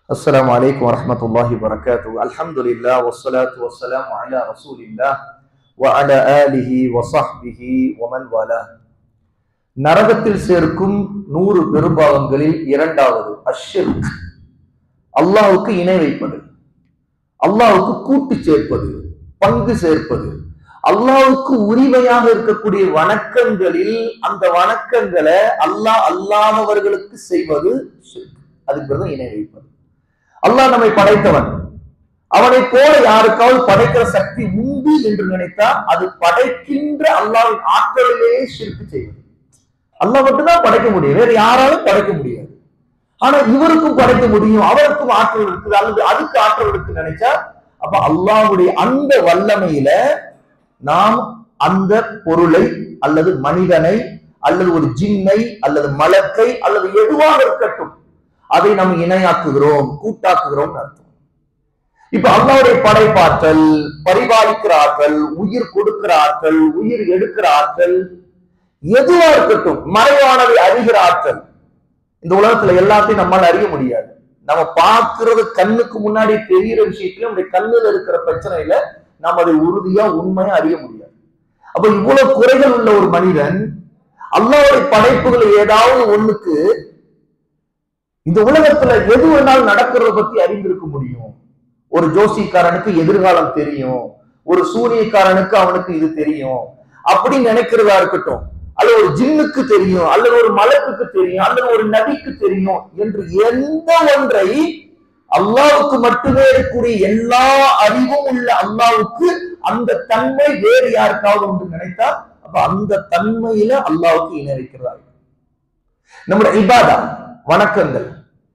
السلام عليكم ورحمة الله وبركاته. الحمد لله والصلاة والسلام على رسول الله وعلى آله وصحبه ومن والاه. நரகத்தில் சேர்க்கும் 100 பெரும்பாவங்களில் இரண்டாவது அஷ்ஷிர்க், அல்லாஹ்வுக்கு இணை வைப்பது, அல்லாஹ்வுக்கு கூட்டு சேர்ப்பது, பங்கு சேர்ப்பது, அல்லாஹ்வுக்கு உரிமையாக இருக்கக்கூடிய வணக்கங்களில் அந்த வணக்கங்களை அல்லாஹ் அல்லாதவர்களுக்கு செய்வது ஷிர்க். அதுக்கு பிறகு இணை வைப்பது. அல்லாஹ் நம்மை படைத்தவன், அவனை போல யாருக்காவது படைக்கிற சக்தி உண்டு என்று நினைத்தா அது படைக்கின்ற அல்லாஹ்வின் ஆற்றலிலேயே ஷிர்க் செய்வது. அல்லாஹ் மட்டும்தான் படைக்க முடியும், வேற யாராலும் படைக்க முடியாது. ஆனா இவருக்கும் படைக்க முடியும், அவருக்கும் ஆற்றல் இருக்குது, அல்லது அதுக்கு ஆற்றல் இருக்கு நினைச்சா அப்ப அல்லாஹ்வுடைய அந்த வல்லமையில நாம் அந்த பொருளை அல்லது மனிதனை அல்லது ஒரு ஜின்னை அல்லது மலக்கை அல்லது எதுவாக இருக்கட்டும் அதை நாம் இணையாக்குகிறோம், கூட்டாக்குகிறோம் அர்த்தம். இப்ப அல்லாஹ்வுடைய படைப்பாற்றல், பரிபாலிக்கிற ஆற்றல், உயிர் கொடுக்கிற ஆற்றல், உயிர் எடுக்கிற ஆற்றல், எதுவா இருக்கட்டும், மறைவானதை அறிகிற ஆற்றல். இந்த உலகத்துல எல்லாத்தையும் நம்மால் அறிய முடியாது. நம்ம பார்க்கிறது கண்ணுக்கு முன்னாடி தெரிகிற விஷயத்திலும் நம்முடைய கண்ணுல இருக்கிற பிரச்சனையில நாம் அதை உறுதியா உண்மையா அறிய முடியாது. அப்ப இவ்வளவு குறைகள் உள்ள ஒரு மனிதன் அல்லாஹ்வுடைய படைப்புகள் ஏதாவது ஒண்ணுக்கு இந்த உலகத்துல எது வேணாலும் நடக்கிறத பத்தி அறிந்திருக்க முடியும். ஒரு ஜோசிக்காரனுக்கு எதிர்காலம் தெரியும், ஒரு சூரியக்காரனுக்கு அவனுக்கு இது தெரியும் அப்படின்னு நினைக்கிறதா இருக்கட்டும், அல்லது ஒரு ஜின்னுக்கு தெரியும், அல்லது ஒரு மலக்குக்கு தெரியும், அல்லது ஒரு நபிக்கு தெரியும் என்று எந்த ஒன்றை அல்லாஹ்வுக்கு மட்டுமே இருக்கக்கூடிய எல்லா அறிவும் உள்ள அல்லாஹ்வுக்கு அந்த தன்மை வேறு யாருக்காவது ஒன்று நினைத்தா அப்ப அந்த தன்மையில அல்லாஹ்வுக்கு இணை வைக்கிறார். நம்முடைய இபாதா, வணக்கங்கள்,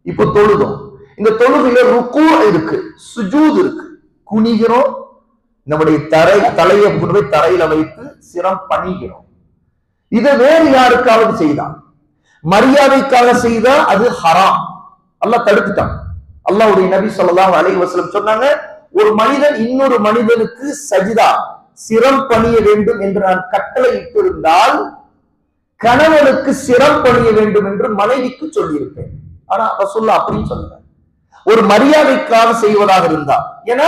இப்ப தொழுதோம், இந்த தொழுகையில ருக்கு இருக்கு, சுஜூத் இருக்கு, குனிகிறோம், நம்முடைய தலையை கொண்டு போய் தரையில வைத்து சிரம் பணிகிறோம். இதை வேறு யாருக்காவது செய்தா, மரியாதைக்காக செய்தா அது ஹராம், அல்லாஹ் தடுத்துட்டான். அல்லாஹ்வுடைய நபி ஸல்லல்லாஹு அலைஹி வஸல்லம் சொன்னாங்க, ஒரு மனிதன் இன்னொரு மனிதனுக்கு சஜிதா சிரம் பணிய வேண்டும் என்று நான் கட்டளை இட்டிருந்தால் கணவனுக்கு சிரம் பணிய வேண்டும் என்று மனைவிக்கு சொல்லியிருப்பேன். ஆனா ரசூலுல்லாஹ் அப்படின்னு சொல்லுங்க, ஒரு மரியாதைக்காக செய்வதாக இருந்தா, ஏன்னா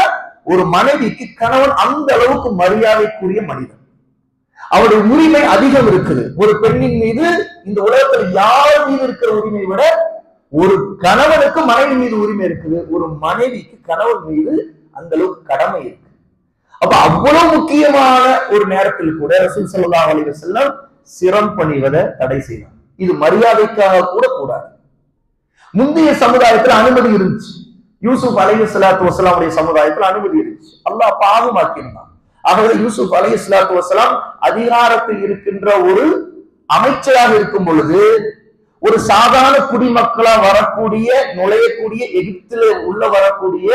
ஒரு மனைவிக்கு கணவன் அந்த அளவுக்கு மரியாதைக்குரிய மனிதன், அவருடைய உரிமை அதிகம் இருக்குது. ஒரு பெண்ணின் மீது இந்த உலகத்தில் யார் மீது இருக்கிற உரிமை விட ஒரு கணவனுக்கு மனைவி மீது உரிமை இருக்குது, ஒரு மனைவிக்கு கணவன் மீது அந்த அளவுக்கு கடமை இருக்கு. அப்ப அவ்வளவு முக்கியமான ஒரு நேரத்தில் கூட ரசூல் ஸல்லல்லாஹு அலைஹி வஸல்லம் சிரம் பணிவதை தடை செய்யலாம். இது மரியாதைக்காக கூட கூடாது. முந்தைய சமுதாயத்துல அனுமதி இருந்துச்சு, யூசுப் அலைஹிஸ்ஸலாத்து வஸலாமுடைய சமுதாயத்துல அனுமதி இருந்துச்சு, அல்லாஹ் பாதுகாக்கின்றான். ஆகவே யூசுப் அலைஹிஸ்ஸலாத்து வஸலாம் அதிகாரத்தில் இருக்கின்ற ஒரு அமைச்சராக இருக்கும் பொழுது ஒரு சாதாரண குடிமக்களா வரக்கூடிய நுழையக்கூடிய எகிப்தில உள்ள வரக்கூடிய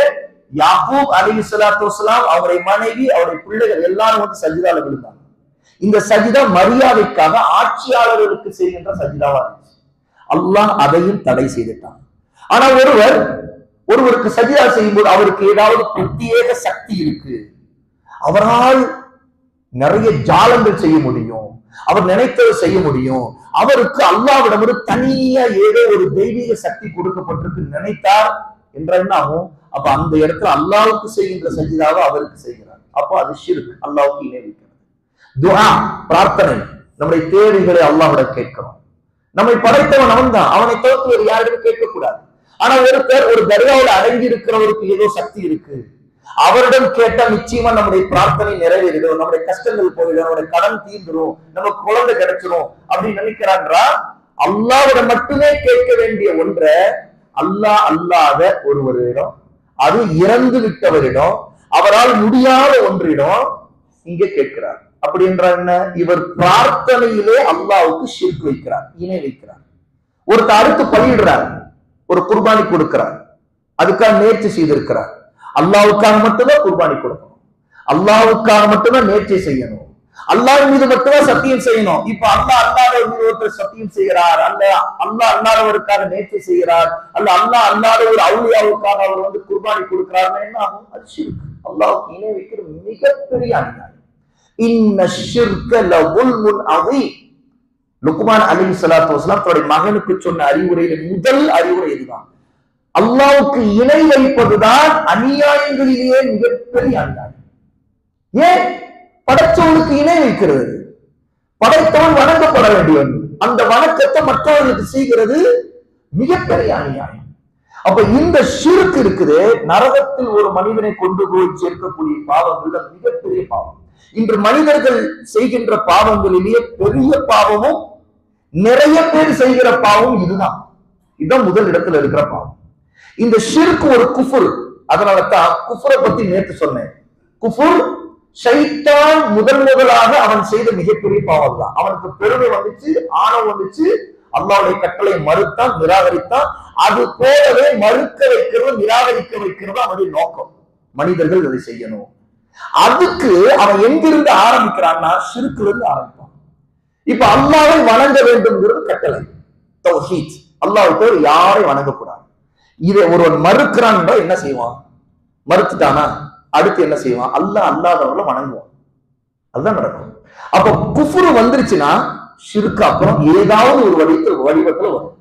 யாக்கூப் அலைஹிஸ்ஸலாத்து வஸலாம், அவருடைய மனைவி, அவருடைய பிள்ளைகள் எல்லாரும் வந்து சஜிதால விழுந்தாங்க. இந்த சஜிதா மரியாதைக்காக ஆட்சியாளர்களுக்கு செய்கின்ற சஜிதாவா இருந்துச்சு. அல்லாஹ் அதையும் தடை செய்துட்டான். ஆனா ஒருவருக்கு சஜிதா செய்யும்போது அவருக்கு ஏதாவது பிரத்யேக சக்தி இருக்கு, அவரால் நிறைய ஜாலங்கள் செய்ய முடியும், அவர் நினைத்ததை செய்ய முடியும், அவருக்கு அல்லாஹ்விடம் ஒரு தனியா ஏதோ ஒரு தெய்வீக சக்தி கொடுக்கப்பட்டிருக்கு நினைத்தார் என்ற என்ன ஆகும், அப்ப அந்த இடத்துல அல்லாஹ்வுக்கு செய்கின்ற சஜிதாவை அவருக்கு செய்கிறார். அப்ப அது ஷிர்க், அல்லாஹ்வுக்கு இணை வைக்கிறது. துஆ, பிரார்த்தனை, நம்முடைய தேவைகளை அல்லாஹ்விடம் கேட்கிறோம். நம்மை படைத்தவன் அவன் தான், அவனை தவிர்த்து வேறு யாரிடம் கேட்கக்கூடாது. ஆனா ஒருத்தர் ஒரு தர்காவில் அடங்கி இருக்கிறவருக்கு ஏதோ சக்தி இருக்கு, அவரிடம் கேட்டா நிச்சயமா நம்முடைய பிரார்த்தனை நிறைவேறிடும், நம்முடைய கஷ்டங்கள் போயிடும், நம்முடைய கடன் தீர்ந்துடும், நமக்கு குழந்தை கிடைச்சிடும் அப்படின்னு நினைக்கிறான்றா. அல்லாஹ்விடம் மட்டுமே கேட்க வேண்டிய ஒன்றை அல்லாஹ் அல்லாத ஒருவரிடம், அது இறந்து விட்டவரிடம், அவரால் முடியாத ஒன்றிடம் இங்க கேட்கிறார். அப்படி என்றால் என்ன, இவர் பிரார்த்தனையிலே அல்லாஹ்வுக்கு ஷிர்க் வைக்கிறார், இணை வைக்கிறார். ஒருத்தர் அறுத்து பலியிடுறார், ஒரு குர்பானி கொடுக்கிறார், அதுக்காக நேர்ச்சி செய்திருக்கிறார். அல்லாஹ்வுக்காக மட்டும்தான் குர்பானி கொடுக்கணும், அல்லாஹ்வுக்காக மட்டும்தான் நேர்ச்சி செய்யணும், அல்லாஹ் மீது மட்டும்தான் சத்தியம் செய்யணும். இப்ப அல்லாஹ் அல்லாதவர் மீது ஒருத்தர் சத்தியம் செய்கிறார், அல்ல அல்லாஹ் அல்லாதவருக்காக நேர்ச்சி செய்கிறார், அல்ல அல்லாஹ் அல்லாத ஒரு அவுலியாவுக்காக அவர் வந்து குர்பானி கொடுக்கிறார்னா என்ன ஆகும், அது ஷிர்க், அல்லாஹ்வுக்கு இணை வைக்கிற மிகப்பெரிய அநியாயம். இன்ன ஷிர்க லظுல்முன் அதீம். லுக்மான் அலைஹிஸ்ஸலாத்து வஸலாம் தன்னுடைய மகனுக்கு சொன்ன அறிவுரையில முதல் அறிவுரை இதுதான், அல்லாஹ்வுக்கு இணை வைப்பதுதான் அநியாயங்களிலேயே மிகப்பெரிய அநியாயம். ஏன்? படைத்தவனுக்கு இணை வைக்கிறது. படைத்தவன் வணங்கப்பட வேண்டியவன், அந்த வணக்கத்தை மற்றவர்களுக்கு செய்கிறது மிகப்பெரிய அநியாயம். அப்ப இந்த ஷிர்க் இருக்குது, நரகத்தில் ஒரு மனிதனை கொண்டு போய் சேர்க்கக்கூடிய பாவங்கள்ல மிகப்பெரிய பாவம். இன்று மனிதர்கள் செய்கின்ற பாவங்களிலேயே பெரிய பாவமும் நிறைய பேர் செய்கிற பாவம் இதுதான். இதுதான் முதல் இடத்துல இருக்கிற பாவம். இந்த ஷிர்க் ஒரு குஃபுர். அதனால தான் குஃபுரை பத்தி நேற்று சொன்னேன். குஃபுர் ஷைத்தான் முதலாக அவன் செய்த மிகப்பெரிய பாவம் தான். அவனுக்கு பெருமை வந்துச்சு, ஆணவம் வந்துச்சு, அல்லாஹ்வுடைய கட்டளை மறுத்தான், நிராகரித்தான். அது போலவே மறுக்க வைக்கிறது, நிராகரிக்க வைக்கிறது அவனுடைய நோக்கம். மனிதர்கள் அதை செய்யணும். அதுக்கு அவன் எங்கிருந்து ஆரம்பிக்கிறான்னா ஷிர்க்ல இருந்து ஆரம்பிப்பான். இப்ப அல்லாஹ்வை வணங்க வேண்டும்ங்கிறது கட்டளை, தௌஹீத். அல்லாஹ்வை தவிர யாரையும் வணங்கக்கூடாது. இதை ஒருவன் மறுக்கிறான் என்ன செய்வான்? மறுத்துட்டானா அடுத்து என்ன செய்வான்? அல்லாஹ் அல்லாதவர்களை வணங்குவான். அதுதான் நடக்கும். அப்ப குஃப்ரு வந்துருச்சுன்னா ஷிர்க் அப்புறம் ஏதாவது ஒரு வடிவத்துல வரும்.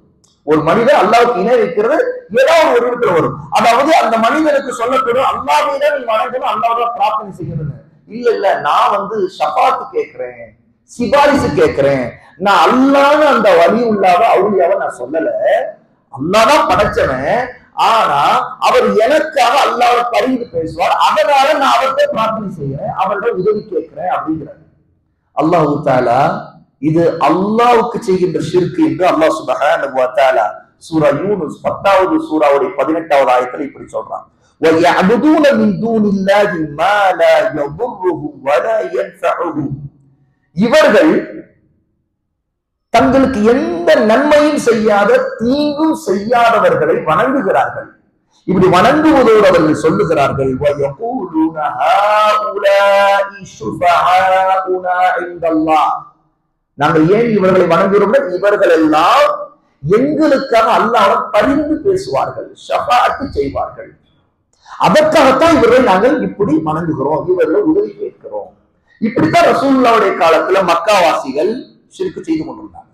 ஒரு மனிதன் அல்லாஹ்வுக்கு இணை வைக்கிறது ஏதாவது ஒரு வடிவத்துல வரும். அதாவது அந்த மனிதனுக்கு சொல்லப்படும் அல்லாஹ்வை தான் நீ வணங்கணும், அல்லாஹ்வை பிரார்த்தனை செய்யணும். இல்ல நான் ஷஃபாத் கேட்கிறேன், சிபாரிசு கேட்கிறேன், நான் அல்லாஹ்னு அந்த வலி உள்ளாவ அவுலியாவை நான் சொல்லல. அல்லாஹ் தான் படைச்சவன், ஆனா அவர் எனக்காக அல்லாஹ்வை பரிந்து பேசுவார், அதனால நான் அவர்கிட்ட பிரார்த்தனை செய்யறேன், அவர்கிட்ட உதவி கேட்கிறேன் அப்படிங்கிறார். அல்லாஹ் தஆலா இது அல்லாஹ்வுக்கு செய்கின்ற ஷிர்க் என்று அல்லாஹ் சுப்ஹானஹு வ தஆலா சூரா யூனுஸ் 10வது சூராவுடைய 18வது ஆயத்தில் இப்படி சொல்றான். وَيَعْبُدُونَ مِن دُونِ اللَّهِ مَا لَا يَضُرُّهُمْ وَلَا يَنفَعُهُمْ. இவர்கள் தங்களுக்கு எந்த நன்மையும் செய்யாத, தீங்கும் செய்யாதவர்களை வணங்குகிறார்கள். இப்படி வணங்குவதோடு அவர்கள் சொல்லுகிறார்கள், وَيَقُولُونَ هَؤُلَاءِ شُفَعَاؤُنَا عِندَ اللَّهِ. நாங்கள் ஏன் இவர்களை வணங்குகிறோம்? இவர்கள் எல்லாம் எங்களுக்காக அல்லாஹ்வை பரிந்து பேசுவார்கள், ஷஃபாஅத் செய்வார்கள். அதற்காகத்தான் இவர்களை நாங்கள் இப்படி வணங்குகிறோம், இவர்களை உதவி கேட்கிறோம். இப்படித்தான் ரசூலுல்லாஹ்வுடைய காலத்துல மக்காவாசிகள் ஷிர்க் செய்து கொண்டிருந்தாங்க.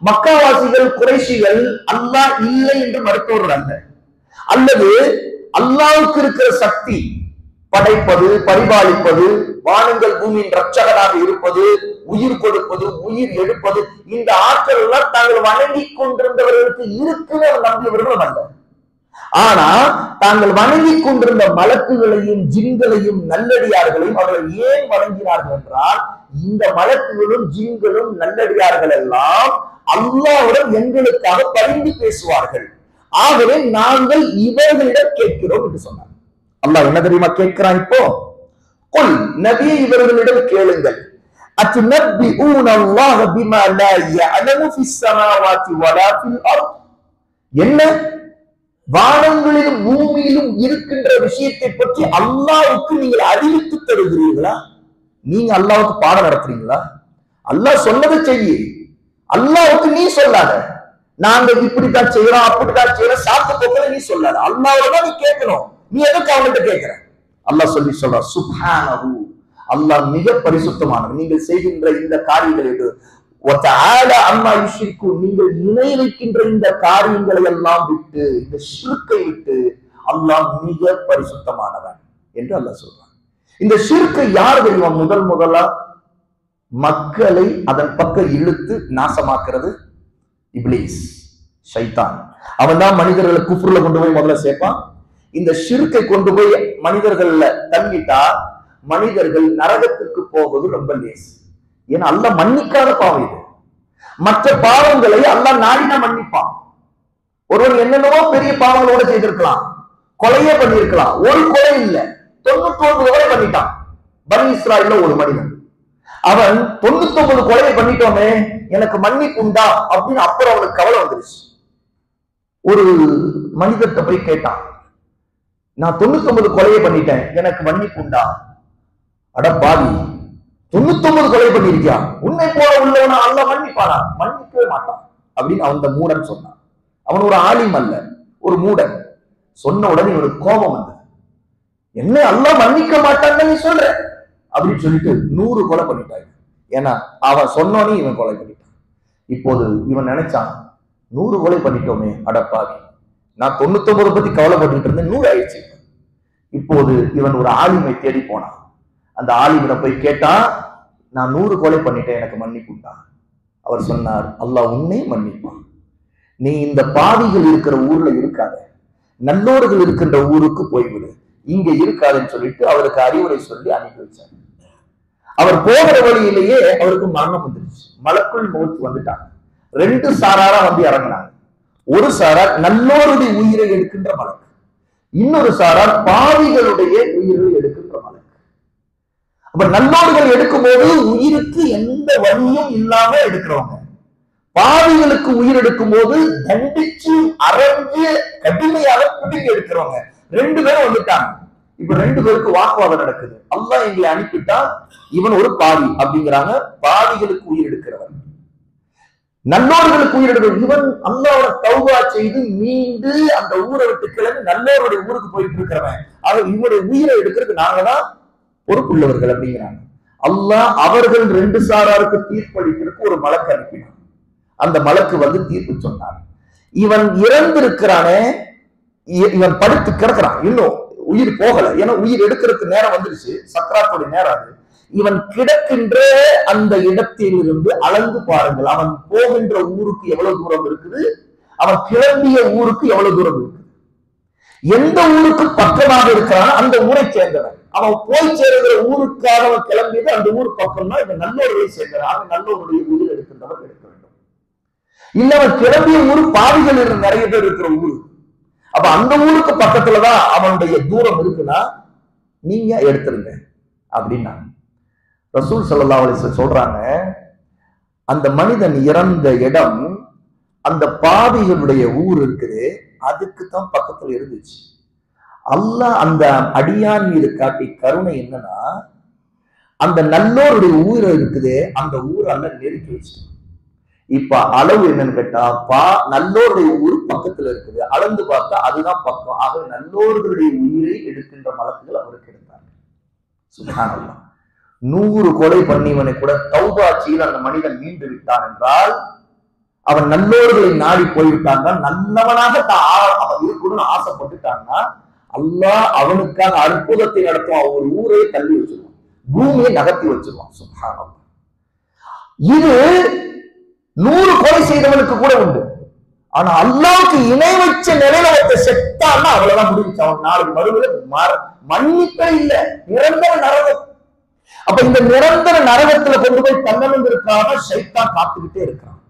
மக்காவாசிகள் குறைஷிகள் அல்லாஹ் இல்லை என்று மறுத்தவர்கள் அல்ல, அல்லது அல்லாஹ்வுக்கு இருக்கிற சக்தி, படைப்பது, பரிபாலிப்பது, வானங்கள் பூமியின் ரட்சகனாக இருப்பது, உயிர் கொடுப்பது, உயிர் எடுப்பது, இந்த ஆற்றல் எல்லாம் தாங்கள் வணங்கி கொண்டிருந்தவர்களுக்கு இருக்குன்னு நம்பியவர்கள் அல்ல. ஆனா தாங்கள் வணங்கி கொண்டிருந்த மலக்குகளையும் ஜின்களையும் நல்லடியார்களையும் அவர்கள் ஏன் வணங்கினார்கள் என்றால், இந்த மலக்குகளும் ஜின்களும் நல்லடியார்கள் எல்லாம் அல்லாஹ்வுடன் எங்களுக்காக பரிந்து பேசுவார்கள், ஆகவே நாங்கள் இவர்களிடம் கேட்கிறோம் என்று சொன்னார். அல்லாஹ் என்ன தெரியுமா கேட்கிறான் இப்போ? குல், நபியே இவர்களிடம் கேளுங்கள், அத்துநப்பிஊன அல்லாஹ பிமா லா யஅலமு ஃபிஸ் ஸமாவாதி வலா ஃபில் அர்த். என்ன, வானங்களிலும் பூமியிலும் இருக்கின்ற விஷயத்தை பற்றி அல்லாஹ்வுக்கு நீங்கள் அறிவித்து தருகிறீர்களா? நீங்க அல்லாஹ்வுக்கு பாடம் நடத்துறீங்களா? அல்லாஹ் சொன்னதை செய்ய, அல்லாஹ்வுக்கு நீ சொல்லாத. நாங்க இப்படித்தான் செய்யறோம், அப்படித்தான் செய்யறோம், சாப்பிட்டு போக்கல நீ சொல்லாத. அல்லாஹ்வுடன் நீ கேட்கணும். நீ எதுக்கு அவங்கள்ட்ட கேட்கிற? அல்லாஹ் சொல்ற சுப்ஹானஹு, அல்லாஹ் மிக பரிசுத்தமானவர். நீங்கள் செய்கின்ற இந்த காரியங்களுக்கு அம்மா யுஷ்ரிக்கு, நீங்கள் இணை வைக்கின்ற இந்த காரியங்களை எல்லாம் விட்டு, இந்த ஷிர்க்கை விட்டு அல்லாஹ் மிக பரிசுத்தமானவன் என்று அல்லாஹ் சொல்றான். இந்த ஷிர்க்கை யார் தெரியுமா முதலா மக்களை அதன் பக்கம் இழுத்து நாசமாக்குறது? இப்லீஸ், ஷைத்தான். அவன் தான் மனிதர்களை குஃப்ருல கொண்டு போய் முதல்ல சேர்ப்பான். இந்த ஷிர்க்கை கொண்டு போய் மனிதர்கள்ல தங்கிட்டா மனிதர்கள் நரகத்திற்கு போவது ரொம்ப லேஸ். ஏன்னா அல்லாஹ் மன்னிக்காத பாவம் இது. மற்ற பாவங்களை அல்லாஹ் நாடினா மன்னிப்பான். ஒருவன் என்னென்னவோ பெரிய பாவங்களோட செய்திருக்கலாம், கொலையே பண்ணிருக்கலாம், ஒரு கொலை இல்ல 99 கொலை பண்ணிட்டான். பனி இஸ்ராயல்ல ஒரு மனிதன், அவன் 99 கொலையை பண்ணிட்டோமே, எனக்கு மன்னிப்பு உண்டா அப்படின்னு அப்புறம் அவனுக்கு கவலை வந்துருச்சு. ஒரு மனிதர்கிட்ட போய் கேட்டான், நான் 99 கொலையை பண்ணிட்டேன், எனக்கு மன்னிப்பு உண்டா? அட பாவி, 99 கொலை பண்ணிருக்கியா? உன்னை போல உள்ளவனா அல்லாஹ் மன்னிப்பானா? மன்னிக்கவே மாட்டான் அப்படின்னு அந்த மூடன் சொன்னான். அவன் ஒரு ஆலிம் அல்ல, ஒரு மூடன். சொன்ன உடனே இவனுக்கு கோபம் வந்தது. என்ன அல்லாஹ் மன்னிக்க மாட்டான்னு நீ சொல்ற அப்படின்னு சொல்லிட்டு 100 கொலை பண்ணிட்டாங்க. ஏன்னா அவன் சொன்னோனே இவன் கொலை பண்ணிட்டான். இப்போது இவன் நினைச்சான், 100 கொலை பண்ணிட்டோமே, அடப்பாவி, நான் 99 பத்தி கவலைப்பட்டு இருந்தேன், 100 ஆயிடுச்சு. இப்போது இவன் ஒரு ஆலிமை தேடி போனான். அந்த ஆலிமிட போய் கேட்டா, நான் 100 கொலை பண்ணிட்டேன், எனக்கு மன்னிப்புண்டான். அவர் சொன்னார், அல்லாஹ் உன்னை மன்னிப்பான். நீ இந்த பாவிகள் இருக்கிற ஊர்ல இருக்காத, நல்லோர்கள் இருக்கின்ற ஊருக்கு போய்விடு, இங்க இருக்காதுன்னு சொல்லிட்டு அவருக்கு அறிவுரை சொல்லி அனுப்பி வச்சார். அவர் போகிற வழியிலேயே அவருக்கு மரணம் வந்துருச்சு. மலக்குள் மௌத் வந்துட்டாங்க. 2 சாராரா வந்து இறங்கினாங்க. ஒரு சாரார் நல்லோருடைய உயிரை எடுக்கின்ற மலக்கு, இன்னொரு சாரார் பாவிகளுடைய உயிரை எடுக்கின்ற மலக்கு. அப்ப நல்லோர்கள் எடுக்கும்போது உயிருக்கு எந்த வழியும் இல்லாம எடுக்கிறவங்க, பாவிகளுக்கு உயிர் எடுக்கும் போது தண்டிச்சு அரைஞ்சு கடுமையாக பிடிங்கி எடுக்கிறவங்க 2 பேரும் வந்துட்டாங்க. இப்ப 2 பேருக்கு வாக்குவாதம் நடக்குது. அல்லாஹ் எங்களை அனுப்பிட்டா இவன் ஒரு பாவி அப்படிங்கிறாங்க. பாவிகளுக்கு உயிர் எடுக்கிறவன், நல்லோர்களுக்கு உயிர் எடுக்கிறவன். இவன் அல்லாஹ்வோட தௌபா செய்து மீண்டு அந்த ஊரை விட்டு கிளம்பி நல்லோருடைய ஊருக்கு போயிட்டு இருக்கிறவன். இவனுடைய உயிரை எடுக்கிறதுக்கு நாங்க தான் பொறுப்புள்ளவர்கள் அப்படிங்கிறாங்க. அல்லாஹ் அவர்கள் 2 சாராருக்கு தீர்ப்பளிக்கிறதுக்கு ஒரு மலக்கு அனுப்பினான். அந்த மலக்கு வந்து தீர்ப்பு சொன்னார். இவன் இறந்திருக்கிறானே, இவன் படுத்து கிடக்கிறான், இன்னும் உயிர் போகல. ஏன்னா உயிர் எடுக்கிறதுக்கு நேரம் வந்துருச்சு, சக்கராத்துடைய நேரம் அது. இவன் கிடக்கின்ற அந்த இடத்தில் இருந்து அளந்து பாருங்கள், அவன் போகின்ற ஊருக்கு எவ்வளவு தூரம் இருக்குது, அவன் கிளம்பிய ஊருக்கு எவ்வளவு தூரம் இருக்குது. எந்த ஊருக்கு பக்கமாக இருக்கிறான் அந்த ஊரை சேர்ந்தவன். அவன் போய் சேர்கிற ஊருக்காக அவன் கிளம்பியது அந்த ஊர் பக்கம்னா இந்த நல்லோர்களை சேர்ந்தவன். நல்லோருடைய உயிர் எடுக்கின்றவன் எடுக்க வேண்டும். இல்ல அவன் கிளம்பிய ஊர் பாவிகள் நிறைய பேர் இருக்கிற ஊரு. அப்ப அந்த ஊருக்கு பக்கத்துலதான் அவனுடைய தூரம் இருக்குன்னா நீங்க எடுத்துருங்க அப்படின்னா ரசூல் ஸல்லல்லாஹு அலைஹி வஸல்லம் சொல்றாங்க, அந்த மனிதன் இறந்த இடம் அந்த பாவிகளுடைய ஊர் இருக்குது, அதுக்கு தான் பக்கத்துல இருந்துச்சு. அல்லாஹ் அந்த அடியான் மீது காட்டி கருணை என்னன்னா, அந்த நல்லோருடைய ஊர் இருக்குது, அந்த ஊர் அல்ல நெருக்கி வச்சு. இப்ப அளவு என்னன்னு கேட்டா, நல்லோருடைய ஊர் பக்கத்துல இருக்குது, அளந்து பார்த்தா அதுதான் பக்கம். ஆக நல்லோர்களுடைய உயிரை எடுக்கின்ற மலக்குகள் அவருக்கு எடுத்தாங்க. சுப்ஹானல்லாஹ். 100 கொலை பண்ணிவனை கூட தௌபா செய்து அந்த மனிதன் மீண்டு விட்டான் என்றால், அவன் நல்லோர்களை நாடி போய்விட்டான், நல்லவனாக இருக்கணும்னு ஆசைப்பட்டுட்டான்னா அல்லாஹ் அவனுக்கான அற்புதத்தை நடத்தும். ஒரு ஊரை தள்ளி வச்சிருவான், பூமியை நகர்த்தி வச்சிருவான். சுப்ஹானல்லாஹ். இது 100 கொலை செய்தவனுக்கு கூட உண்டு. ஆனா அல்லாஹ்வுக்கு இணை வச்ச நிலையில ஒருத்த செத்தான்னா அவ்வளவுதான் முடிஞ்சு. அவன் நாளைக்கு மறுபடியும் மன்னிப்பே இல்லை, நிரந்தர நரகம். அப்ப இந்த நிரந்தர நரகத்துல கொண்டு போய் தள்ளணுங்கிறதுக்காக ஷைத்தான் காத்துக்கிட்டே இருக்கிறான்.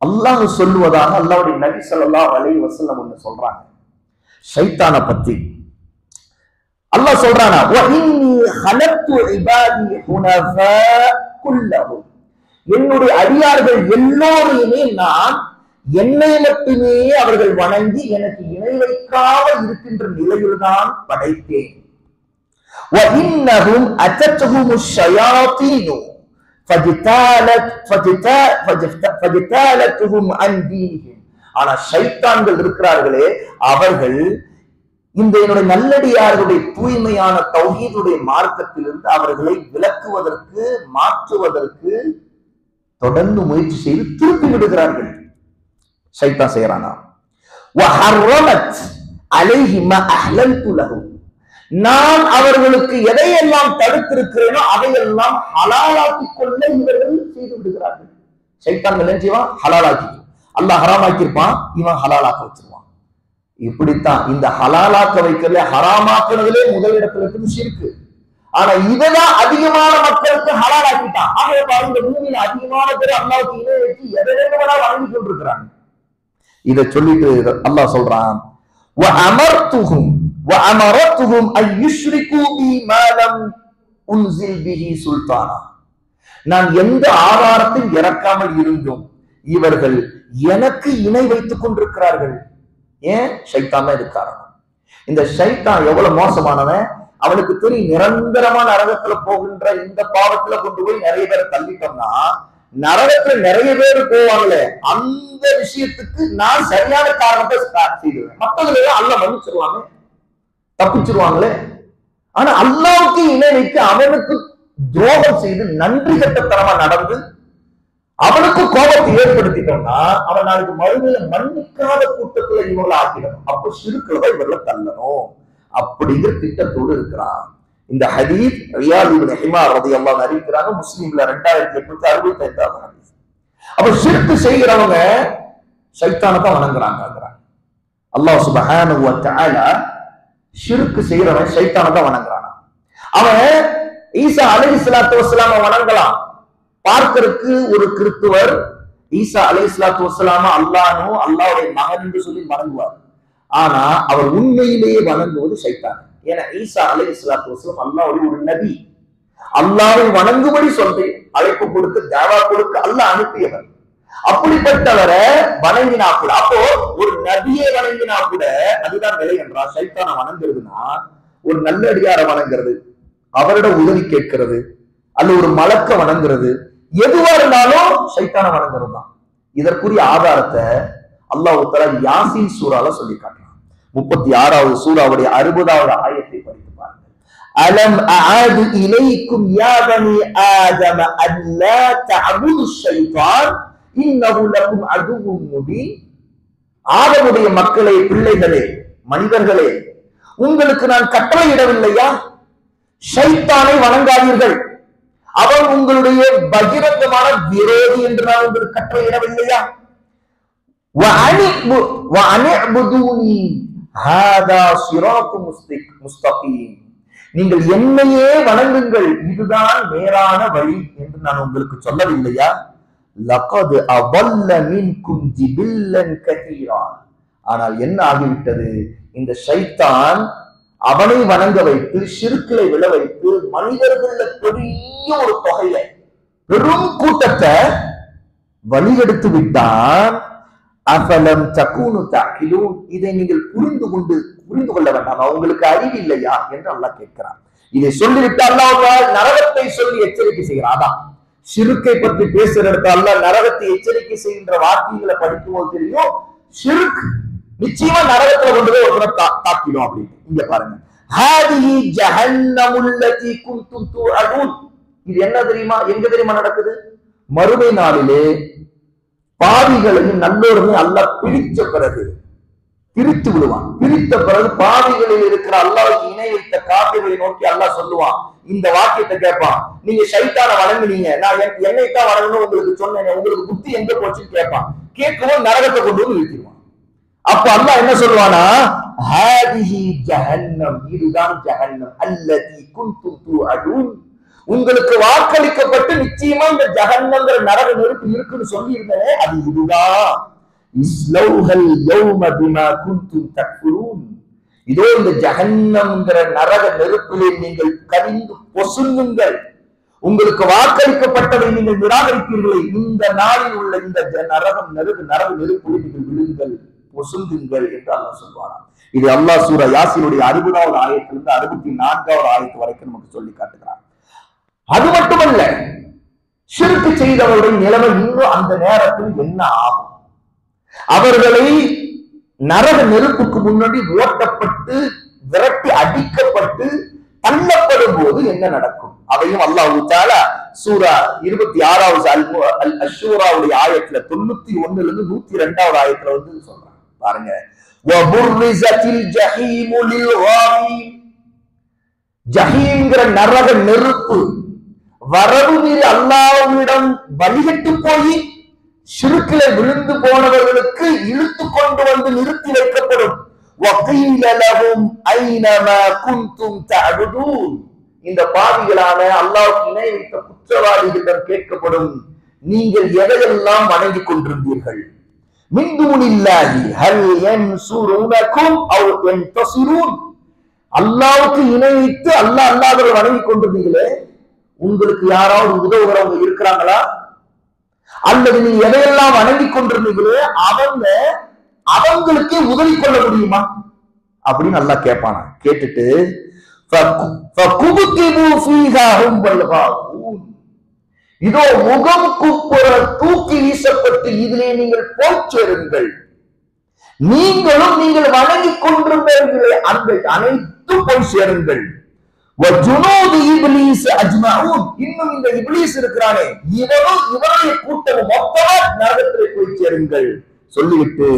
அல்லாஹ் சொல்லுவதாக அல்லாஹ்வுடைய நபி ஸல்லல்லாஹு அலைஹி வஸல்லம் ஒன்னு சொல்றாங்க ஷைத்தானை பத்தி. அல்லாஹ் சொல்றானா, வ இன்னி ஹலக்து இபாதி ஹுனஃபா குல்லஹும், என்னுடைய அடியார்கள் எல்லோரையுமே நான் என்னை மட்டுமே அவர்கள் வணங்கி எனக்கு இணை வைக்காமல் இருக்கின்ற நிலையில்தான் படைத்தேன். وَإِنَّهُمْ أَتَتْهُمُ الشَّيَاطِينُ فَجْتَالَتْهُمْ عَنْ دِينِهِمْ. ஆனா ஷைத்தான்கள் இருக்கிறார்களே, அவர்கள் இந்த என்னுடைய நல்லடியார்களுடைய தூய்மையான தௌஹீதுடைய மார்க்கத்திலிருந்து அவர்களை விலக்குவதற்கு மாற்றுவதற்கு தொடர்ந்து முயற்சி செய்து திருப்பி விடுகிறார்கள். ஷைத்தான் செய்யறானா, وَحَرَّمَتْ عَلَيْهِ مَا أَحْلَلْتُ لَهُمْ, நான் அவர்களுக்கு எதையெல்லாம் தடுத்திருக்கிறேனோ அதையெல்லாம் ஹலாலாக்கிக் கொள்ள இவர்கள் செய்து விடுகிறார்கள். ஷைத்தான்கள் என்ன செய்வான்? ஹலாலாக்கி, அல்லாஹ் ஹராமாக்கியிருப்பான், இவன் ஹலாலாக்க வச்சிருவான். இப்படித்தான் இந்த ஹலாலாக்க வைக்கிறதுல ஹராமாக்குறதுலே முதலிடத்துல இருக்கு ஷிர்க். ஆனா இதெல்லாம் அதிகமான மக்களுக்கு ஹலாலாக்கிட்டான். ஆகவே இந்த பூமியில அதிகமான பேர் அல்லாஹ்வுக்கு இணை வச்சு எதை வேண்டுமானாலும் வணங்கி கொண்டிருக்கிறாங்க. இதை சொல்லிட்டு அல்லாஹ் சொல்றான், وَأَمَرَتْهُمْ أَنْ يُشْرِكُوا بِي مَا لَمْ أُنْزِلْ بِهِ سُلْطَانًا, நான் எந்த ஆதாரத்தையும் இறக்காமல் இருந்தும் இவர்கள் எனக்கு இணை வைத்துக் கொண்டிருக்கிறார்கள். ஏன்? ஷைத்தான் தான் இது காரணம். இந்த ஷைத்தான் எவ்வளவு மோசமானவன், அவனுக்கு தெரியும் நிரந்தரமான நரகத்துல போகின்ற இந்த பாவத்துல கொண்டு போய் நிறைய பேரை தள்ளிட்டோம்னா நரகத்துல நிறைய பேர் போவாங்களே, அந்த விஷயத்துக்கு நான் சரியான காரணத்தை செய்துவேன். மற்றவர்கள் அல்லாஹ் மன்னிச்சிருவாங்க, தப்பிச்சிருவாங்களே. ஆனா அல்லாஹ்வுக்கு இணை வைத்து அவனுக்கு துரோகம் செய்து நன்றி கட்டத்தனமா நடந்து அவனுக்கு கோபத்தை ஏற்படுத்திட்டோம்னா அவன் நாளைக்கு மறுமையில மன்னிக்காத கூட்டத்துல இவங்களை ஆக்கிடணும். அப்போ சிறுக்களை இவர்களை தள்ளணும் அப்படிங்கிற திட்டத்தோடு இருக்கிறான். இந்த ஹதீஸ் ரியாத் இப்னு ஹிமார் ரலியல்லாஹு அன்ஹு அறிவிக்கிறாங்க. முஸ்லிம்ல 2865 ஹதீஸ். அப்ப ஷிர்க் செய்கிறவங்க ஷைத்தானை தான் வணங்குறாங்க. அல்லாஹ் சுப்ஹானஹு வ தஆலா ஷிர்க் செய்கிறவன் ஷைத்தானை தான் வணங்குறான். அவன் ஈசா அலைஹிஸ்ஸலாத்து வஸ்ஸலாம வணங்கலாம். பார்க்கிறதுக்கு ஒரு கிறிஸ்துவர் ஈசா அலைஹிஸ்ஸலாத்து வஸ்ஸலாம அல்லாஹ்னோ அல்லாஹ்வுடைய மகன் என்று சொல்லி வணங்குவார். ஆனா அவர் உண்மையிலேயே வணங்குவது ஷைத்தான். ஏன்னா ஈசா அலைஹிஸ்ஸலாத்து வஸ்ஸலாம் அல்லாஹ்வுடைய ஒரு நபி. அல்லாஹ்வை வணங்கும்படி சொல்லி அழைப்பு கொடுத்து தாவா கொடுக்க அல்லாஹ் அனுப்பியவர். அப்படிப்பட்டவரை வணங்கினா கூட, அப்போ ஒரு நபியை வணங்கினா கூட அதுதான் நிலை என்றால் ஷைத்தானை வணங்குறதுன்னா ஒரு நல்லடியாரை வணங்குறது, அவரோட உதவி கேட்கிறது, அல்ல ஒரு மலக்க வணங்குறது, எதுவா இருந்தாலும் ஷைத்தானை வணங்குறது தான். இதற்குரிய ஆதாரத்தை அல்லாஹ் தஆலா யாசீன் சூரால சொல்லி காட்டுறான். 36வது சூராவுடைய 60வது ஆயத்தை படித்து பாருங்கள். அலம் அஆது இலைக்கும் யா பனி ஆதம அல்லா தஅபுது ஷைத்தான் இன்னஹு லகும் அதுவும் முபீன். ஆதமுடைய மக்களே, பிள்ளைகளே, மனிதர்களே, உங்களுக்கு நான் கட்டளையிடவில்லையா ஷைத்தானை வணங்காதீர்கள், அவன் உங்களுடைய பகிரங்கமான விரோதி என்று நான் உங்களுக்கு கட்டளையிடவில்லையா? நீங்கள் என்னையே வணங்குங்கள், இதுதான் நேரான வழி என்று நான் உங்களுக்கு சொல்லவில்லையா? லகத் அபல்ல மின்கும் ஜிபில்லன் கதீரா. ஆனால் என்ன ஆகிவிட்டது, இந்த ஷைத்தான் அவனை வணங்க வைத்து ஷிர்க்களை விழ வைத்து மனிதர்கள பெரிய ஒரு தொகையை, பெரும் கூட்டத்தை வழிகெடுத்து விட்டான். அஃபலம் தகூனு தஅகிலூன். இதை நீங்கள் புரிந்து கொள்ள வேண்டாம், உங்களுக்கு அறிவு இல்லையா என்று அல்லாஹ் கேட்கிறான். இதை சொல்லிவிட்டு அல்லாஹ் நரகத்தை சொல்லி எச்சரிக்கை செய்கிறான். அதான் ஷிர்க்கை பற்றி பேசுற இடத்துல அல்லாஹ் நரகத்தை எச்சரிக்கை செய்கின்ற வார்த்தைகளை படிக்கும் போது தெரியும், ஷிர்க் நிச்சயமா நரகத்துல கொண்டு போய் ஒருத்தரை தாக்கிடும் அப்படின்னு. இங்க பாருங்க, ஹாதிஹி ஜஹன்னமுல்லதி குன்தும் துஅதுன். இது என்ன தெரியுமா, எங்க தெரியுமா நடக்குது? மறுமை நாளிலே பாவிகளையும் நல்லோரையும் அல்லாஹ் பிரித்த பிறகு பிரித்து விடுவான். பிரித்த பிறகு பாவிகளில் இருக்கிற அல்லாஹ்வுக்கு இணை வைத்த காபிர்களை நோக்கி அல்லாஹ் சொல்லுவான், இந்த வாக்கியத்தை கேட்பான், நீங்க ஷைத்தானை வணங்குனீங்க, நான் என்னைத்தான் வணங்கணும் உங்களுக்கு சொன்னேன், உங்களுக்கு புத்தி எங்க போச்சுன்னு கேட்பான். கேட்கவும் நரகத்தை கொண்டு வந்து நிறுத்திடுவான். அப்ப அல்லாஹ் என்ன சொல்லுவானா, ஹாதிஹி ஜஹன்னம், இதுதான் ஜஹன்னம், அல்லதி குன்தும் துஅதுன், உங்களுக்கு வாக்களிக்கப்பட்டு நிச்சயமா இந்த ஜஹன்னம்ங்கிற நரக நெருப்பு இருக்குன்னு சொல்லி இருந்தேன், அது இதுதான். இஸ்லௌஹல் யௌம பிமா குன்தும் தக்ஃபுரூன். இதோ இந்த ஜஹன்னம்ங்கிற நரக நெருப்பிலே நீங்கள் கரிந்து பொசுங்குங்கள், உங்களுக்கு வாக்களிக்கப்பட்டதை நீங்கள் நிராகரிப்பீர்களே, இந்த நாளில் உள்ள இந்த நரகம் நரக நெருப்பில் நீங்கள் விழுங்கள், பொசுங்குங்கள் என்று அல்லாஹ் சொல்வாராம். இது அல்லாஹ் சூரா யாசீனுடைய 60வது ஆயத்திலிருந்து 64வது ஆயத்து வரைக்கும் நமக்கு சொல்லி காட்டுகிறார். அது மட்டுமல்ல, ஷிர்க் செய்தவருடைய நிலைமை இன்னும் அந்த நேரத்தில் என்ன ஆகும்? அவர்களை நரக நெருப்புக்கு முன்னாடி ஓட்டப்பட்டு விரட்டி அடிக்கப்பட்டு தள்ளப்படும் போது என்ன நடக்கும்? அதையும் அல்லாஹ் தஆலா சூரா 26வது அஷூராவுடைய ஆயத்துல 91லிருந்து 102வது ஆயத்துல வந்து சொல்றாங்க. பாருங்க, வபுர்ரிஸத்தில் ஜஹீமு லில்காவீன். ஜஹீம்ங்கிற நரக நெருப்பு வரவு மீறி அல்லாஹ்விடம் வழிகட்டு போய் ஷிர்க்கிலே விழுந்து போனவர்களுக்கு இழுத்து கொண்டு வந்து நிறுத்தி வைக்கப்படும். வகீல லஹும் ஐனமா குன்தும் தஅபுதூன். இந்த பாவிகளான அல்லாஹ்வுக்கு இணை வைத்த குற்றவாளிகளிடம் கேட்கப்படும், நீங்கள் எதையெல்லாம் வணங்கிக் கொண்டிருந்தீர்கள்? மின் தூனில்லாஹி ஹல் யன்சுருனகும் அவ் யன்தஸிரூன். அல்லாஹ்வுக்கு இணை வைத்து அல்லாஹ் அல்லாஹ்வை வணங்கிக் கொண்டிருந்தீங்களே, உங்களுக்கு யாராவது உதவுகிறவங்க இருக்கிறாங்களா? அல்லது நீ எதையெல்லாம் வணங்கிக் கொண்டிருந்தீங்களே அவங்களுக்கே உதவி கொள்ள முடியுமா அப்படின்னு அல்லாஹ் கேட்பானா. கேட்டுட்டு இதோ முகம் குப்புற தூக்கி வீசப்பட்டு இதிலே நீங்கள் போச்சேருங்கள், நீங்களும் நீங்கள் வணங்கிக் கொண்டிருந்தீர்களே அந்த அனைத்தும் போய் சேருங்கள். இன்னும் இந்த இப்லீஸ் இருக்கிறானே, இவனும் இவனுடைய கூட்டம் மொத்தமா நரகத்தில் போய் சேருங்கள் சொல்லிவிட்டு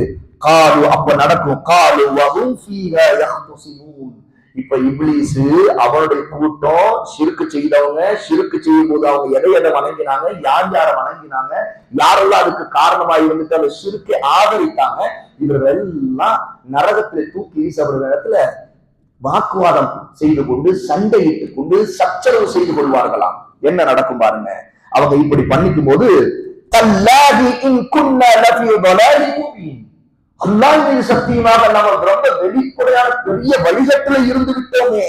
காலு அப்ப நடக்கும் காலு வஹும் ஃபீஹா யஹ்தஸிமூன். இப்ப இப்லீஸ் அவருடைய கூட்டம் ஷிர்க் செய்தவங்க, ஷிர்க் செய்யும் போது அவங்க எதை வணங்கினாங்க, யாரை வணங்கினாங்க, யாரெல்லாம் அதுக்கு காரணமா இருந்துட்டு அந்த ஷிர்க்கை ஆதரித்தாங்க, இவர்கள் எல்லாம் நரகத்துல தூக்கி வீசப்படுற இடத்துல வாக்குவாதம் செய்து கொண்டு சண்டையிட்டுக் கொண்டு சச்சரவு செய்து கொள்வார்களாம். என்ன நடக்கும் பாருங்க. அவங்க இப்படி பண்ணிக்கும் போது அல்லாஹ் மீது சத்தியமாக நம்ம ரொம்ப வெளிப்படையான பெரிய வழிகட்டில இருந்து விட்டோமே.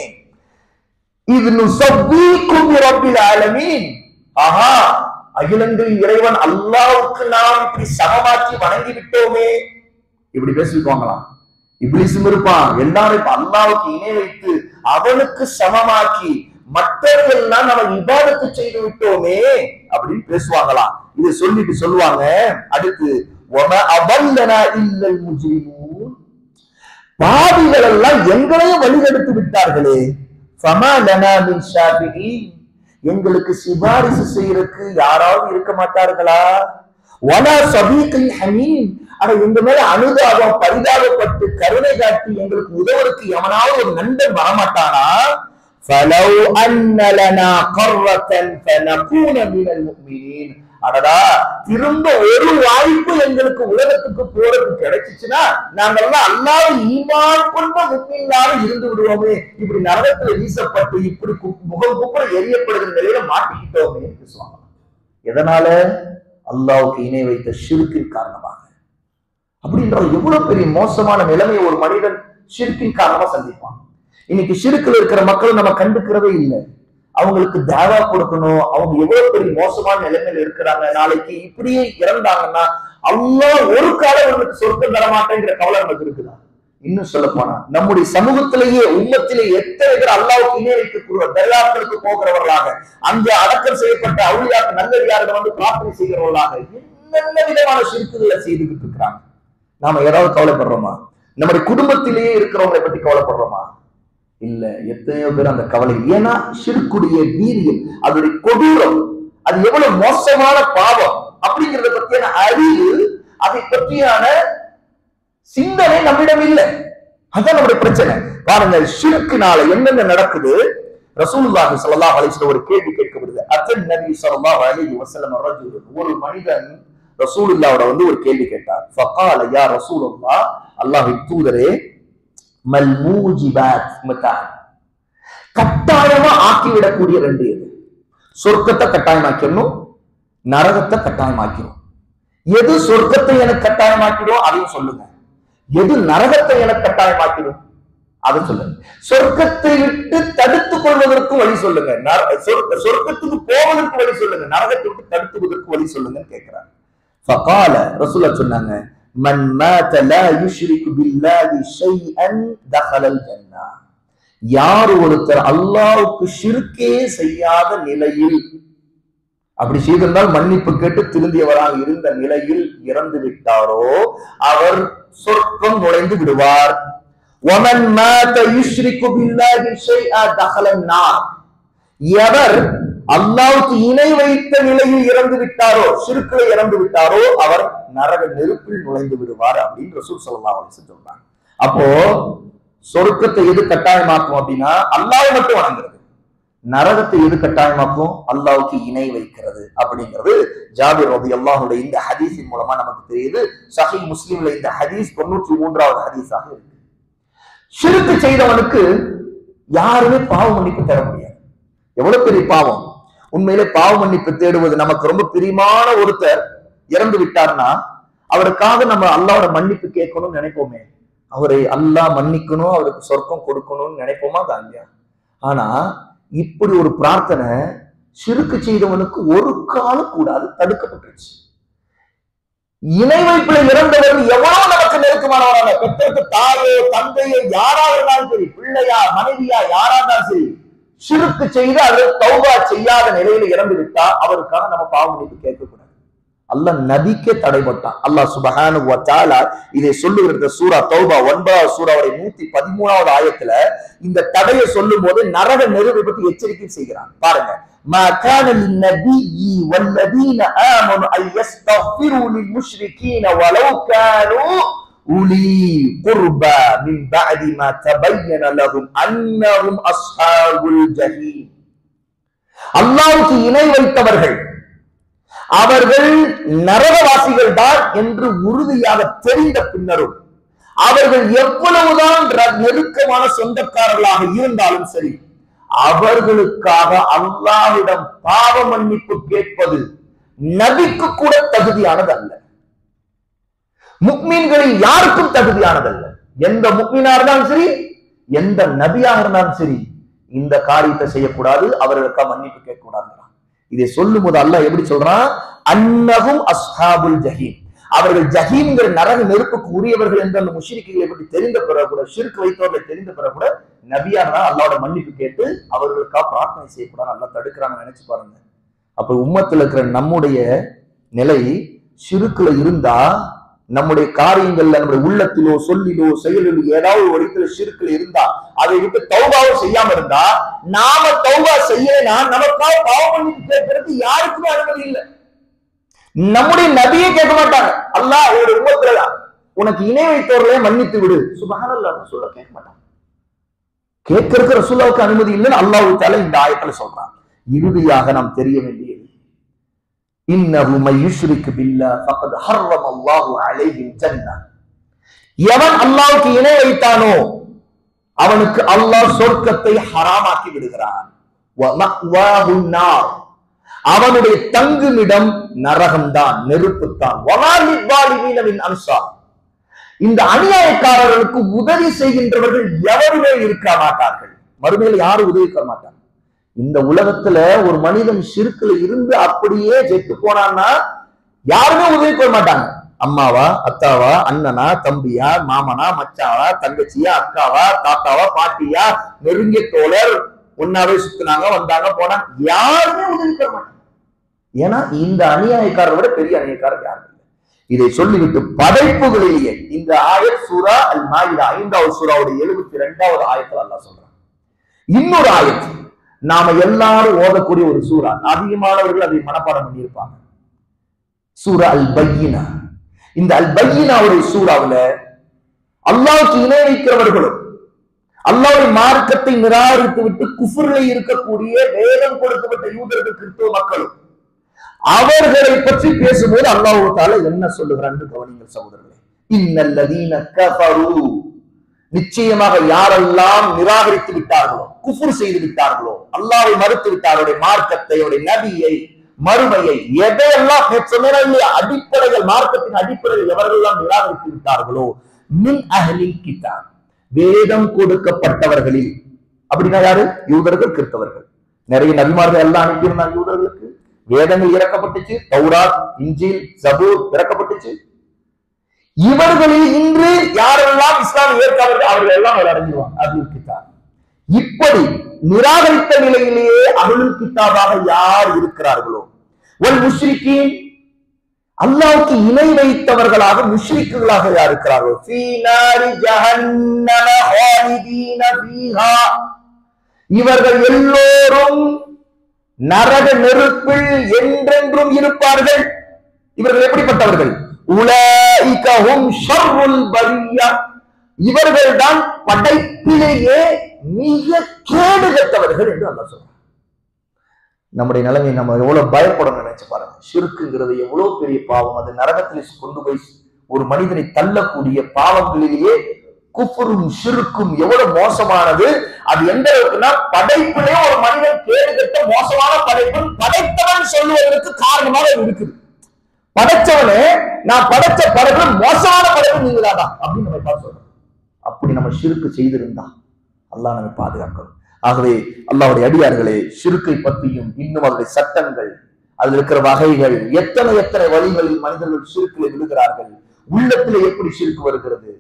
இது நுஸவ்வீக்கும் ரப்பில் ஆலமீன். ஆஹா, அகிலங்களின் இறைவன் அல்லாஹ்வுக்கு நாம் இப்படி சமமாக்கி வணங்கி விட்டோமே. இப்படி பேசிக்குவாங்களாம். இப்லீஸும் இருப்பான். எல்லாரும் இப்ப அல்லாஹ்வுக்கு இணை வைத்து அவனுக்கு சமமாக்கி மற்றவர்கள்லாம் நம்ம இபாதத்து செய்து விட்டோமே அப்படின்னு பேசுவாங்களாம். இதை சொல்லிட்டு சொல்லுவாங்க அடுத்து, பாவிகள் எல்லாம் எங்களையும் வழிகெடுத்து விட்டார்களே, எங்களுக்கு சிபாரிசு செய்யறதுக்கு யாராவது இருக்க மாட்டார்களா? எங்க மேல அனுதாபம் பரிதாபப்பட்டு கருணை காட்டி எங்களுக்கு உதவுறதுக்கு எவனாவது ஒரு நண்பன் வரமாட்டானா? அடடா, திரும்ப ஒரு வாய்ப்பு எங்களுக்கு உலகத்துக்கு போறதுக்கு கிடைச்சிச்சுன்னா நாங்கெல்லாம் அல்லாஹ்வை ஈமான் கொண்ட முஃமினாக இருந்து விடுவோமே. இப்படி நரகத்துல வீசப்பட்டு இப்படி முகம் குப்புற எரியப்படுகிற நிலையில மாட்டிக்கிட்டோமே பேசுவாங்க. எதனால? அல்லாஹ்வுக்கு இணை வைத்த ஷிர்கின் காரணமாக. அப்படின்ற எவ்வளவு பெரிய மோசமான நிலைமையை ஒரு மனிதன் ஷிர்கின் காரணமா சந்திப்பான். இன்னைக்கு ஷிர்க்ல இருக்கிற மக்கள் நம்ம கண்டுக்கிறதே இல்லை. அவங்களுக்கு தாவா கொடுக்கணும். அவங்க எவ்வளவு பெரிய மோசமான நிலைமையில இருக்கிறாங்க. நாளைக்கு இப்படியே இறந்தாங்கன்னா அல்லாஹ் ஒரு காலம் அவங்களுக்கு சொர்க்கம் தர மாட்டேங்கிற கவலை நமக்கு இருக்குதா? இன்னும் சொல்ல போனா நம்முடைய சமூகத்திலேயே உம்மத்திலே எத்தனை பேர் அல்லாஹ்வுக்கு இணை வைக்கக்கூடிய தர்காக்களுக்கு போகிறவர்களாக, அங்கே அடக்கம் செய்யப்பட்ட அவுலியாக்கள் நல்லடியார்கள் வந்து பிரார்த்தனை செய்கிறவர்களாக என்னென்ன விதமான ஷிர்க்குகளை செய்துகிட்டு இருக்கிறாங்க. நாம ஏதாவது கவலைப்படுறோமா? நம்முடைய குடும்பத்திலேயே இருக்கிறவங்களை பற்றி கவலைப்படுறோமா? இல்ல. எத்தனையோ பேர் அந்த கவலை. ஏன்னா ஷிர்க்குடைய வீரியம், அதோடைய கொடூரம், அது எவ்வளவு மோசமான பாவம் அப்படிங்கிறத பற்றியான அறிவு, அதை பற்றியான சிந்தனை நம்மிடம் இல்லை. அதான் நம்முடைய பிரச்சனை. பாருங்க, ஷிர்க்குனால என்னென்ன நடக்குது. ரசூலுல்லாஹி ஸல்லல்லாஹு அலைஹி வஸல்லம் ஒரு கேள்வி கேட்கப்படுது. அத்தன் நபி ஸல்லல்லாஹு அலைஹி வஸல்லம் ஒரு மனிதன் ரசூலுல்லாஹ்வோட வந்து ஒரு கேள்வி கேட்டார். ஃபகால யா ரசூலுல்லாஹ், அல்லாஹ்வின் தூதரே, மல் மூஜிபாத் மத்தான், கட்டாயமா ஆக்கிவிடக்கூடிய ரெண்டு எது? சொர்க்கத்தை கட்டாயமாக்கணும், நரகத்தை கட்டாயமாக்கணும். எது சொர்க்கத்தை எனக்கு கட்டாயமாக்கிடும் அதையும் சொல்லுங்க. எது நரகத்தை எனக்கு கட்டாயமாக்கிடும் அதை சொல்லுங்க. சொர்க்கத்தை விட்டு தடுத்துக் கொள்வதற்கு வழி சொல்லுங்க, சொர்க்கத்துக்கு போவதற்கு வழி சொல்லுங்க, நரகத்தை விட்டு தடுத்துவதற்கு வழி சொல்லுங்கன்னு கேட்கிறார். ஃபகால, ரசூலுல்லாஹ் சொன்னாங்க, மன் மாத லா யுஷ்ரிகு பில்லாஹி ஷைஅன் தഖலல் ஜன்னah. யார் ஒருத்தர் அல்லாஹ்வுக்கு ஷிர்கே செய்யாத நிலையில், அப்படி செய்திருந்தால் மன்னிப்பு கேட்டு திருந்தியவராக இருந்த நிலையில் இறந்து விட்டாரோ அவர் சொர்க்கம் நுழைந்து விடுவார். வமன் மாத யுஷ்ரிகு பில்லாஹி ஷைஅ தഖலன் நார். எவர் அல்லாஹ்வுக்கு இணை வைத்த நிலையில் இறந்து விட்டாரோ, ஷிர்க்ல இறந்து விட்டாரோ அவர் நரக நெருப்பில் நுழைந்து விடுவார் அப்படின்னு ரசூல் ஸல்லல்லாஹு அலைஹி வஸல்லம் சொல்றாங்க. அப்போ சொர்க்கத்தை எது கட்டாயமாக்கும் அப்படின்னா அல்லாஹ்வை மட்டும் வணங்குறது. நரகத்தை எது கட்டாயமாக்கும்? அல்லாஹ்வுக்கு இணை வைக்கிறது அப்படிங்கிறது ஜாபிர் ரலியல்லாஹு அன்ஹு இந்த ஹதீஸின் மூலமா நமக்கு தெரியுது. சஹீஹ் முஸ்லிம்ல இந்த ஹதீஸ் 93வது ஹதீஸாக இருக்கு. ஷிர்க் செய்தவனுக்கு யாருமே பாவ மன்னிப்பு தர முடியாது. எவ்வளவு பெரிய பாவம்! உண்மையிலே பாவ மன்னிப்பு தேடுவது நமக்கு ரொம்ப பிரியமான ஒருத்தர் இறந்து விட்டார்னா அவருக்காக நம்ம அல்லாஹ்வோட மன்னிப்பு கேட்கணும்னு நினைப்போமே. அவரை அல்லாஹ் மன்னிக்கணும், அவருக்கு சொர்க்கம் கொடுக்கணும்னு நினைப்போமா? தான் இல்லையா? ஆனா இப்படி ஒரு பிரார்த்தனை ஷிர்க் செய்தவனுக்கு ஒரு காலம் கூடாது, தடுக்கப்பட்டுருச்சு. இணை வைப்புல இறந்தவர்கள் எவ்வளவு நமக்கு நெருக்கமானவராக, பெற்றோருக்கு தாயோ தந்தையோ யாராக இருந்தாலும் சரி, பிள்ளையா மனைவியா யாரா இருந்தாலும் சரி, ஷிர்க் செய்து அவர் தௌபா செய்யாத நிலையில இறந்து விட்டா அவருக்காக நம்ம பாவ மன்னிப்பு கேட்கக்கூடாது. அல்லாஹ் நபிக்கே தடைப்பட்டான். அல்லாஹ் சுப்ஹானஹு வ தஆலா இதை சொல்லுகிறது சூரா தௌபா 9வது சூராவுடைய 113வது ஆயத்துல இந்த தடையை சொல்லும் போது நரக நெருப்பை பற்றி எச்சரிக்கை செய்கிறான். பாருங்க, மா கான லின்னபிய்யி வல்லதீன ஆமனு அன் யஸ்தக்ஃபிரு லில்முஷ்ரிகீன வலவ் கானூ உலி குர்பா மின் பஅதி மா தபய்யன லஹும் அன்னஹும் அஸ்ஹாபுல் ஜஹீம். அல்லாஹ்வுக்கு இணை வைத்தவர்கள் அவர்கள் நரகவாசிகள் தான் என்று உறுதியாக தெரிந்த பின்னரும் அவர்கள் எவ்வளவுதான் நெருக்கமான சொந்தக்காரர்களாக இருந்தாலும் சரி, அவர்களுக்காக அல்லாஹ்விடம் பாவ மன்னிப்பு கேட்பது நபிக்கு கூட தகுதியானது அல்ல. முக்மீன்களில் யாருக்கும் தகுதியானதல்ல. எந்த முக்மீனா இருந்தாலும் சரி, எந்த நபியாக இருந்தாலும் சரி, இந்த காரியத்தை செய்யக்கூடாது, அவர்களுக்காக மன்னிப்பு கேட்கக்கூடாது. இதை சொல்லும் போது அல்லாஹ் எப்படி சொல்றான்? அன்னஹும் அஸ்ஹாபுல் ஜஹீம், அவர்கள் ஜஹீம்ங்கிற நரக நெருப்புக்கு உரியவர்கள் என்று அந்த முஷ்ரிக்குகளை பற்றி தெரிந்த பிறகு கூட, ஷிர்க் வைத்தவர்களை தெரிந்த பிறகு கூட நபியார் தான் அல்லாஹ்வோட மன்னிப்பு கேட்டு அவர்களுக்காக பிரார்த்தனை செய்யக்கூடாது அல்லாஹ் தடுக்கிறான்னு நினைச்சு பாருங்க. அப்ப உம்மத்துல இருக்கிற நம்முடைய நிலை ஷிர்க்ல இருந்தா, நம்முடைய காரியங்கள்ல நம்முடைய உள்ளத்திலோ சொல்லிலோ செயலிலோ ஏதாவது ஒரு இடத்துல ஷிர்க்ல இருந்தா, அதை விட்டு தௌபாவும் செய்யாம இருந்தா, நாம தௌபா செய்யலைன்னா நமக்காக பாவ மன்னிப்பு கேட்கறது யாருக்குமே அனுமதி இல்லை. நம்முடைய நபியே கேட்க மாட்டாங்க. அல்லாஹ் ஒரு உம்மத்துல உனக்கு இணை வைத்தவர்களே மன்னித்து விடு, சுப்ஹானல்லாஹ் ரசூலா கேட்க மாட்டாங்க. கேட்கறதுக்கு ரசூலுவுக்கு அனுமதி இல்லைன்னு அல்லாஹ் தஆலா இந்த ஆயத்துல சொல்றான். இறுதியாக நாம் தெரிய வேண்டியது, இன்னஹு மை யுஷ்ரிக் பில்லாஹ் ஃபகத் ஹர்ரம அல்லாஹு அலைஹில் ஜன்னah, எவன் அல்லாஹ்வுக்கு இணை வைத்தானோ அவனுக்கு அல்லாஹ் சொர்க்கத்தை ஹராமாக்கி விடுகிறான். வ மக்வாஹு நார், அவனுடைய தங்குமிடம் நரகம்தான், நெருப்புத்தான். வமா லிஸ்ஸாலிமீன மின் அன்சார், இந்த அநியாயக்காரர்களுக்கு உதவி செய்கின்றவர்கள் எவருமே இருக்க மாட்டார்கள். மறுமையில் யாரும் உதவி செய்ய மாட்டாங்க. இந்த உலகத்துல ஒரு மனிதன் ஷிர்க்ல இருந்து அப்படியே செத்து போனான்னா யாருமே உதவி கொள்ள மாட்டாங்க. அம்மாவா, அத்தாவா, அண்ணனா, தம்பியா, மாமனா, மச்சாவா, தங்கச்சியா, அக்காவா, தாத்தாவா, பாட்டியா, நெருங்கிய தோழர், ஒன்னாவே சுத்தினாங்க, வந்தாங்க, போனாங்க, யாருமே உதவி கொள்ள மாட்டாங்க. ஏன்னா இந்த அநியாயக்காரரை விட பெரிய அநியாயக்காரர் யாரும் இல்லை. இதை சொல்லிவிட்டு படைப்புகளிலேயே இந்த ஆயத் சூரா அல் மாயிதா 5வது சூராவுடைய 72வது ஆயத்தில் அல்லாஹ் சொல்றான். இன்னொரு ஆயத் நாம எல்லாரும் ஓதக்கூடிய ஒரு சூரா, அதிகமானவர்கள் அதை மனப்பாடம் பண்ணியிருப்பாங்க, சூரா அல் பையினா. இந்த அல் பையினாவுடைய சூறாவுல அல்லாஹ்வுக்கு இணை வைக்கிறவர்களும் அல்லாஹ்வுடைய மார்க்கத்தை நிராகரித்து விட்டு குஃப்ர்ல இருக்கக்கூடிய வேதம் கொடுக்கப்பட்ட யூதர்கள், கிறிஸ்தவ மக்களும் அவர்களை பற்றி பேசும்போது அல்லாஹ் தஆலா என்ன சொல்லுகிறான் என்று கவனிங்கள் சகோதரர்களே. இன்னல்லதீன கஃபரு, நிச்சயமாக யாரெல்லாம் நிராகரித்து விட்டார்களோ, குஃப்ர் செய்து விட்டார்களோ, அல்லாஹ்வை மறுத்து விட்டார்களுடைய மார்க்கத்தை, அவருடைய நபியை, மறுமையை, எதையெல்லாம் அடிப்படைகள், மார்க்கத்தின் அடிப்படையில் எவரெல்லாம் நிராகரித்து விட்டார்களோ, மின் அஹ்லில் கிதாப், வேதம் கொடுக்கப்பட்டவர்களில், அப்படின்னா யாரு? யூதர்கள், கிறிஸ்தவர்கள். நிறைய நபிமார்கள் எல்லாம் அனுப்பியிருந்தாங்க யூதர்களுக்கு, வேதங்கள் இறக்கப்பட்டுச்சு, தௌராத், இன்ஜீல், ஜபூர் இறக்கப்பட்டுச்சு. இவர்களில் இன்று யாரெல்லாம் இஸ்லாம் ஏற்கார்கள் அவர்கள் எல்லாம் அடைஞ்சிருவாங்க அஹ்லுல் கிதாப். இப்படி நிராகரித்த நிலையிலேயே அஹ்லுல் கிதாபாக யார் இருக்கிறார்களோ, வல் முஷ்ரிகீன், அல்லாஹ்வுக்கு இணை வைத்தவர்களாக முஷ்ரிக்குகளாக யார் இருக்கிறார்களோ, ஃபீ நாரி ஜஹன்னம ஹாலிதீன ஃபீஹா, இவர்கள் எல்லோரும் நரக நெருப்பில் என்றென்றும் இருப்பார்கள். இவர்கள் எப்படிப்பட்டவர்கள்? உலைக ஹும் ஷர்ருல் பரியா, இவர்கள் தான் படைப்பிலேயே மிக கேடுகட்டவர்கள் என்று அல்லாஹ் சொல்றார். நம்முடைய நிலைமை நம்ம எவ்வளவு பயப்படணும் நினைச்சு பாருங்க. ஷிர்க்குங்கிறது எவ்வளவு பெரிய பாவம், அது நரகத்தில் கொண்டு போய் ஒரு மனிதனை தள்ளக்கூடிய பாவங்களிலேயே குஃப்ரும் ஷிர்க்கும் எவ்வளவு மோசமானது. அது எந்த அளவுக்குன்னா, படைப்பிலே ஒரு மனிதன் கேடுகட்ட மோசமான படைப்பு படைத்தவன் சொல்லுவதற்கு காரணமாக இருக்குது. படைச்சவனே, நான் படைச்ச படைப்பு மோசமான படைப்பு நீங்க தானா அப்படின்னு நம்ம பார்த்து சொல்றோம். அப்படி நம்ம ஷிர்க்கு செய்திருந்தா அல்லாஹ் நம்மை பாதுகாக்கணும். ஆகவே அல்லாஹ்வுடைய அடியார்களே, ஷிர்க்கை பற்றியும் இன்னும் அதனுடைய சட்டங்கள், அதில் இருக்கிற வகைகள், எத்தனை எத்தனை வழிகளில் மனிதர்கள் ஷிர்க்கிலே விழுகிறார்கள், உள்ளத்திலே எப்படி ஷிர்க் வருகிறது,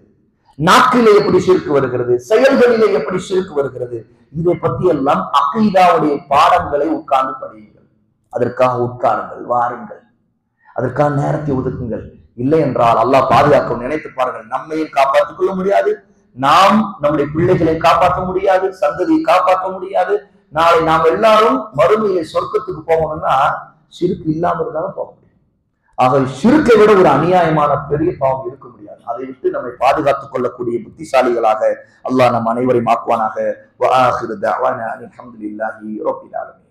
நாக்கிலே எப்படி ஷிர்க் வருகிறது, செயல்களிலே எப்படி ஷிர்க் வருகிறது, இதை பற்றி எல்லாம் அகீதாவுடைய பாடங்களை உட்கார்ந்து படியுங்கள். அதற்காக உட்காருங்கள், வாருங்கள். அதற்கான நேரத்தை ஒதுக்குங்கள். இல்லை என்றால் அல்லாஹ் பாதுகாக்கும். நினைத்து பாருங்கள், நம்மையும் காப்பாற்றிக் கொள்ள முடியாது, நாம் நம்முடைய பிள்ளைகளை காப்பாற்ற முடியாது, சந்ததியை காப்பாற்ற முடியாது. நாளை நாம் எல்லாரும் மறுமையை சொர்க்கத்துக்கு போகணும்னா ஷிர்க் இல்லாம இருந்தாலும் போக முடியும். ஆக ஷிர்க்கை விட ஒரு அநியாயமான பெரிய பாவம் இருக்க முடியாது. அதை விட்டு நம்மை பாதுகாத்துக் கொள்ளக்கூடிய புத்திசாலிகளாக அல்லாஹ் நம் அனைவரையும் ஆக்குவானாக. வஆகிரு தஅவானா அல்ஹம்துலில்லாஹி ரப்பில் ஆலமீன்.